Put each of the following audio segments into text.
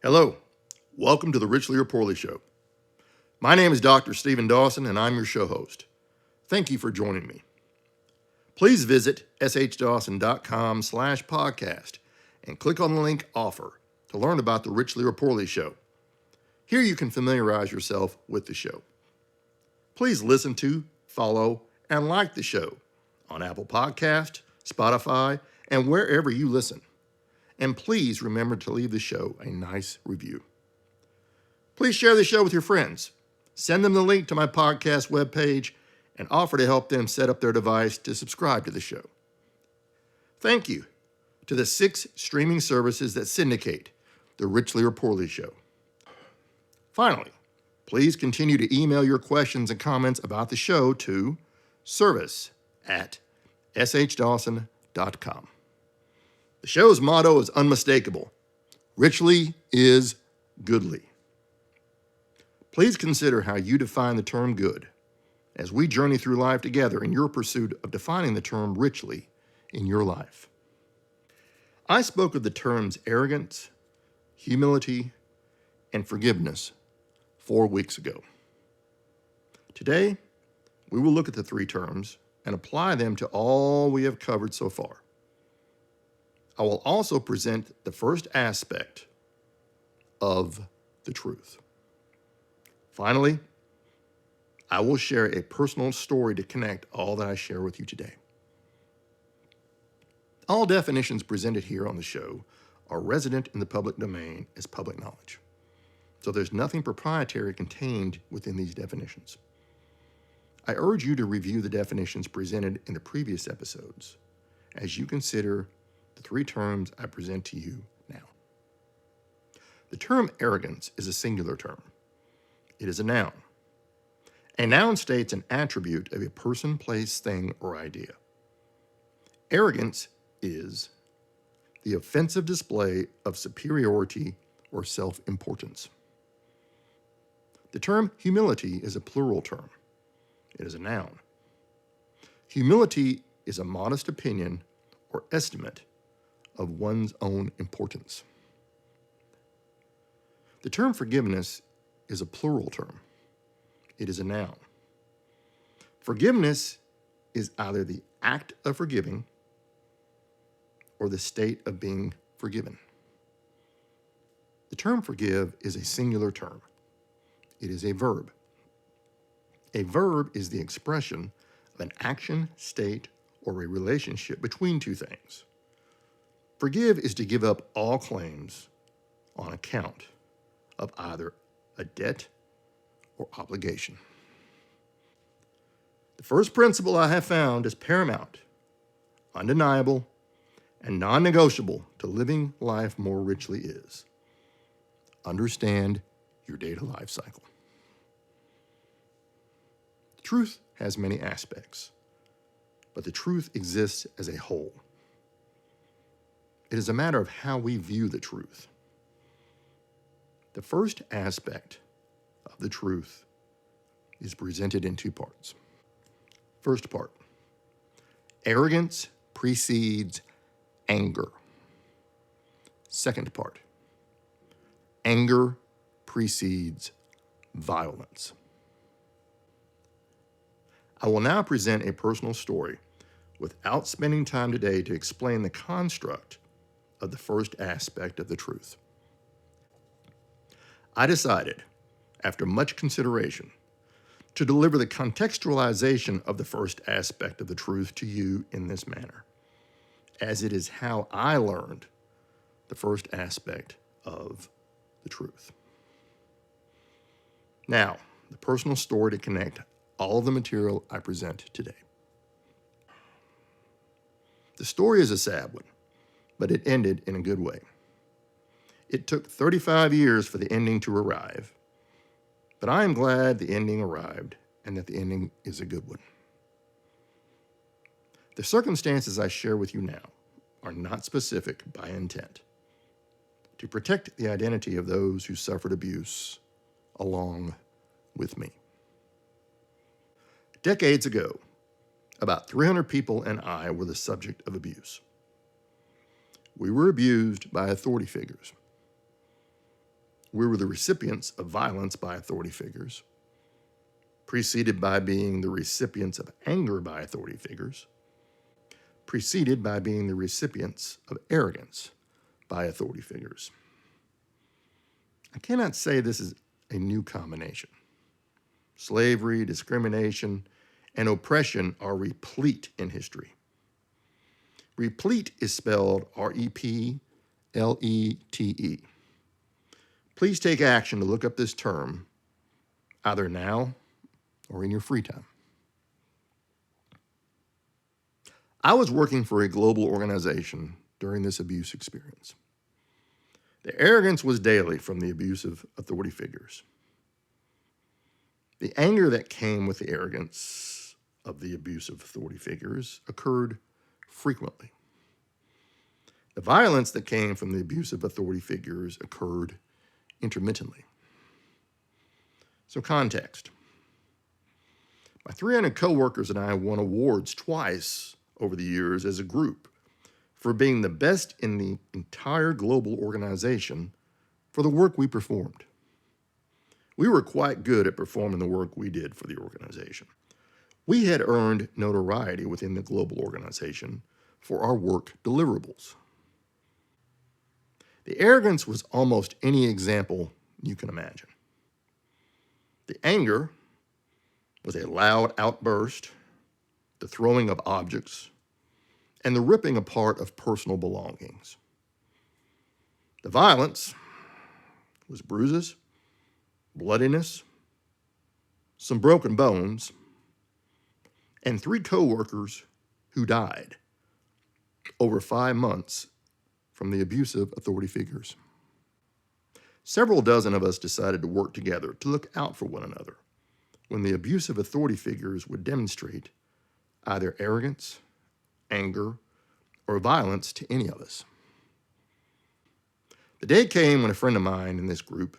Hello, welcome to the Richly or Poorly Show. My name is Dr. Stephen Dawson, and I'm your show host. Thank you for joining me. Please visit shdawson.com/podcast and click on the link Offer to learn about the Richly or Poorly Show. Here you can familiarize yourself with the show. Please listen to, follow, and like the show on Apple Podcast, Spotify, and wherever you listen. And please remember to leave the show a nice review. Please share the show with your friends. Send them the link to my podcast webpage and offer to help them set up their device to subscribe to the show. Thank you to the 6 streaming services that syndicate the Richly or Poorly Show. Finally, please continue to email your questions and comments about the show to service@shdawson.com. The show's motto is unmistakable. Richly is goodly. Please consider how you define the term good as we journey through life together in your pursuit of defining the term richly in your life. I spoke of the terms arrogance, humility, and forgiveness 4 weeks ago. Today, we will look at the 3 terms and apply them to all we have covered so far. I will also present the first aspect of the truth. Finally, I will share a personal story to connect all that I share with you today. All definitions presented here on the show are resident in the public domain as public knowledge. So there's nothing proprietary contained within these definitions. I urge you to review the definitions presented in the previous episodes as you consider the 3 terms I present to you now. The term arrogance is a singular term. It is a noun. A noun states an attribute of a person, place, thing, or idea. Arrogance is the offensive display of superiority or self-importance. The term humility is a plural term. It is a noun. Humility is a modest opinion or estimate of one's own importance. The term forgiveness is a plural term. It is a noun. Forgiveness is either the act of forgiving or the state of being forgiven. The term forgive is a singular term. It is a verb. A verb is the expression of an action, state, or a relationship between 2 things. Forgive is to give up all claims on account of either a debt or obligation. The first principle I have found is paramount, undeniable, and non-negotiable to living life more richly is understand your data life cycle. The truth has many aspects, but the truth exists as a whole. It is a matter of how we view the truth. The first aspect of the truth is presented in 2 parts. First part, arrogance precedes anger. Second part, anger precedes violence. I will now present a personal story without spending time today to explain the construct of the first aspect of the truth. I decided, after much consideration, to deliver the contextualization of the first aspect of the truth to you in this manner, as it is how I learned the first aspect of the truth. Now, the personal story to connect all of the material I present today. The story is a sad one, but it ended in a good way. It took 35 years for the ending to arrive, but I am glad the ending arrived and that the ending is a good one. The circumstances I share with you now are not specific by intent to protect the identity of those who suffered abuse along with me. Decades ago, about 300 people and I were the subject of abuse. We were abused by authority figures. we were the recipients of violence by authority figures, preceded by being the recipients of anger by authority figures, preceded by being the recipients of arrogance by authority figures. I cannot say this is a new combination. Slavery, discrimination, and oppression are replete in history. Replete is spelled R-E-P-L-E-T-E. Please take action to look up this term, either now or in your free time. I was working for a global organization during this abuse experience. The arrogance was daily from the abusive authority figures. The anger that came with the arrogance of the abusive authority figures occurred frequently. The violence that came from the abusive authority figures occurred intermittently. So context. My 300 coworkers and I won awards twice over the years as a group for being the best in the entire global organization for the work we performed. We were quite good at performing the work we did for the organization. We had earned notoriety within the global organization for our work deliverables. The arrogance was almost any example you can imagine. The anger was a loud outburst, the throwing of objects, and the ripping apart of personal belongings. The violence was bruises, bloodiness, some broken bones, and 3 coworkers who died over 5 months from the abusive authority figures. Several dozen of us decided to work together to look out for one another when the abusive authority figures would demonstrate either arrogance, anger, or violence to any of us. The day came when a friend of mine in this group,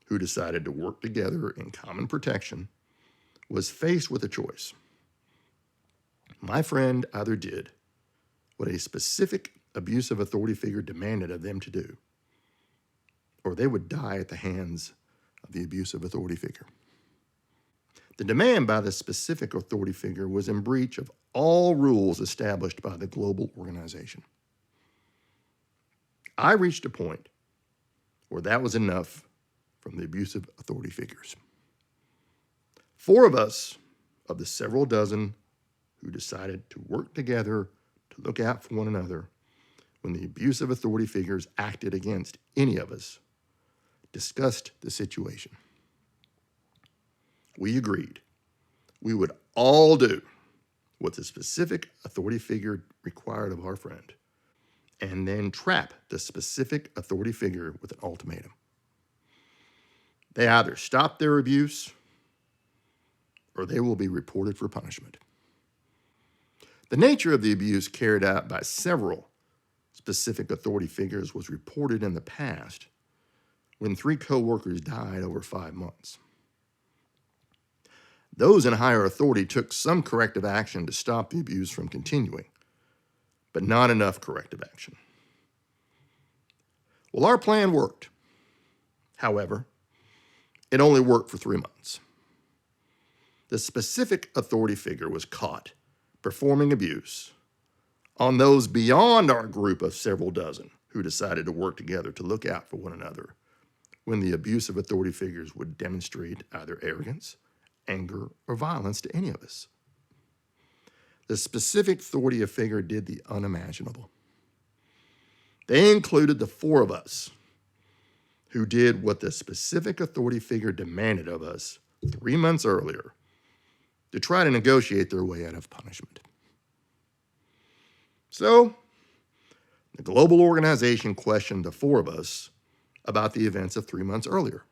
who decided to work together in common protection, was faced with a choice. My friend either did what a specific abusive authority figure demanded of them to do, or they would die at the hands of the abusive authority figure. The demand by the specific authority figure was in breach of all rules established by the global organization. I reached a point where that was enough from the abusive authority figures. 4 of us, of the several dozen who decided to work together to look out for one another when the abusive authority figures acted against any of us, discussed the situation. We agreed we would all do what the specific authority figure required of our friend, and then trap the specific authority figure with an ultimatum. They either stop their abuse or they will be reported for punishment. The nature of the abuse carried out by several specific authority figures was reported in the past when 3 coworkers died over 5 months. Those in higher authority took some corrective action to stop the abuse from continuing, but not enough corrective action. Well, our plan worked. However, it only worked for 3 months. The specific authority figure was caught performing abuse on those beyond our group of several dozen who decided to work together to look out for one another when the abusive authority figures would demonstrate either arrogance, anger, or violence to any of us. The specific authority figure did the unimaginable. They included the 4 of us who did what the specific authority figure demanded of us 3 months earlier to try to negotiate their way out of punishment. So, the global organization questioned the 4 of us about the events of 3 months earlier.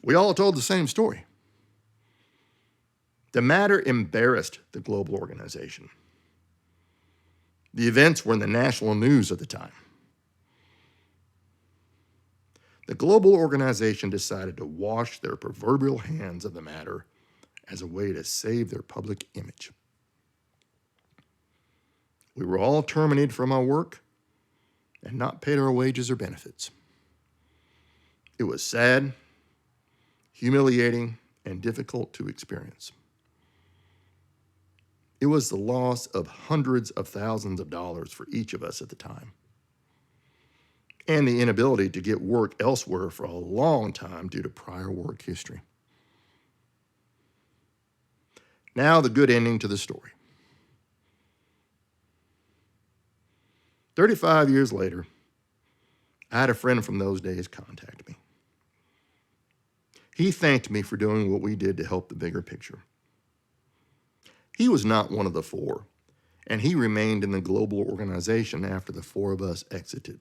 We all told the same story. The matter embarrassed the global organization. The events were in the national news at the time. The global organization decided to wash their proverbial hands of the matter as a way to save their public image. We were all terminated from our work and not paid our wages or benefits. It was sad, humiliating, and difficult to experience. It was the loss of hundreds of thousands of dollars for each of us at the time, and the inability to get work elsewhere for a long time due to prior work history. Now, the good ending to the story. 35 years later, I had a friend from those days contact me. He thanked me for doing what we did to help the bigger picture. He was not one of the four, and he remained in the global organization after the four of us exited.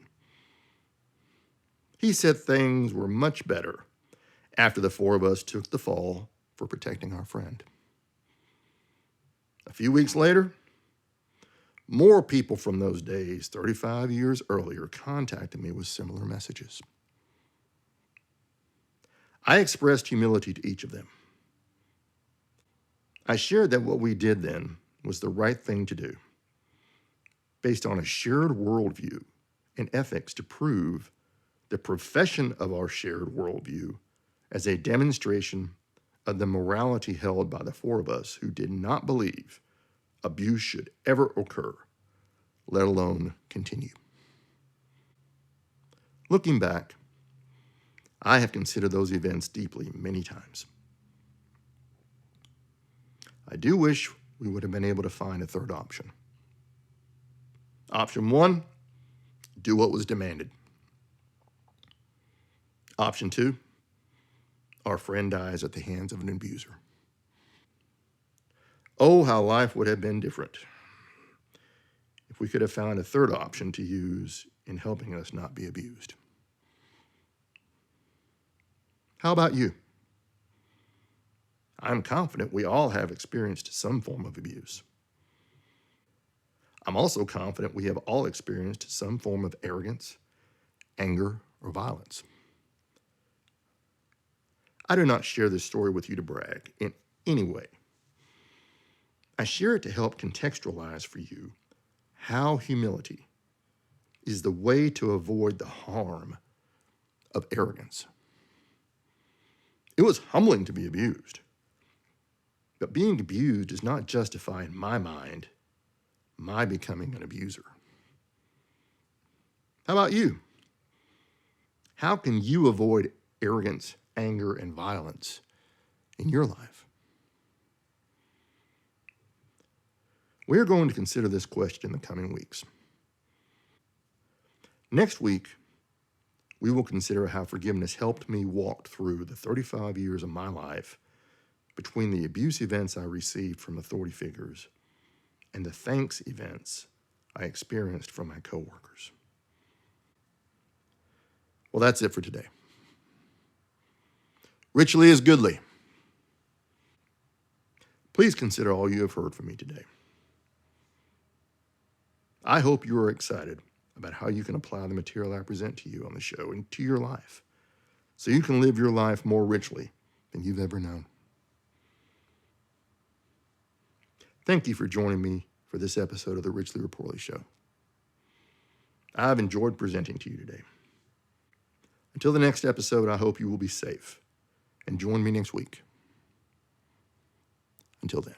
He said things were much better after the four of us took the fall for protecting our friend. A few weeks later, more people from those days, 35 years earlier, contacted me with similar messages. I expressed humility to each of them. I shared that what we did then was the right thing to do, based on a shared worldview and ethics to prove the profession of our shared worldview as a demonstration of the morality held by the four of us who did not believe abuse should ever occur, let alone continue. Looking back, I have considered those events deeply many times. I do wish we would have been able to find a third option. Option one, do what was demanded. Option two, our friend dies at the hands of an abuser. Oh, how life would have been different if we could have found a third option to use in helping us not be abused. How about you? I'm confident we all have experienced some form of abuse. I'm also confident we have all experienced some form of arrogance, anger, or violence. I do not share this story with you to brag in any way. I share it to help contextualize for you how humility is the way to avoid the harm of arrogance. It was humbling to be abused, but being abused does not justify, in my mind, my becoming an abuser. How about you? How can you avoid arrogance, anger, and violence in your life? We're going to consider this question in the coming weeks. Next week, we will consider how forgiveness helped me walk through the 35 years of my life between the abuse events I received from authority figures and the thanks events I experienced from my coworkers. Well, that's it for today. Richly is goodly. Please consider all you have heard from me today. I hope you are excited about how you can apply the material I present to you on the show into your life so you can live your life more richly than you've ever known. Thank you for joining me for this episode of the Richly or Poorly Show. I've enjoyed presenting to you today. Until the next episode, I hope you will be safe and join me next week. Until then.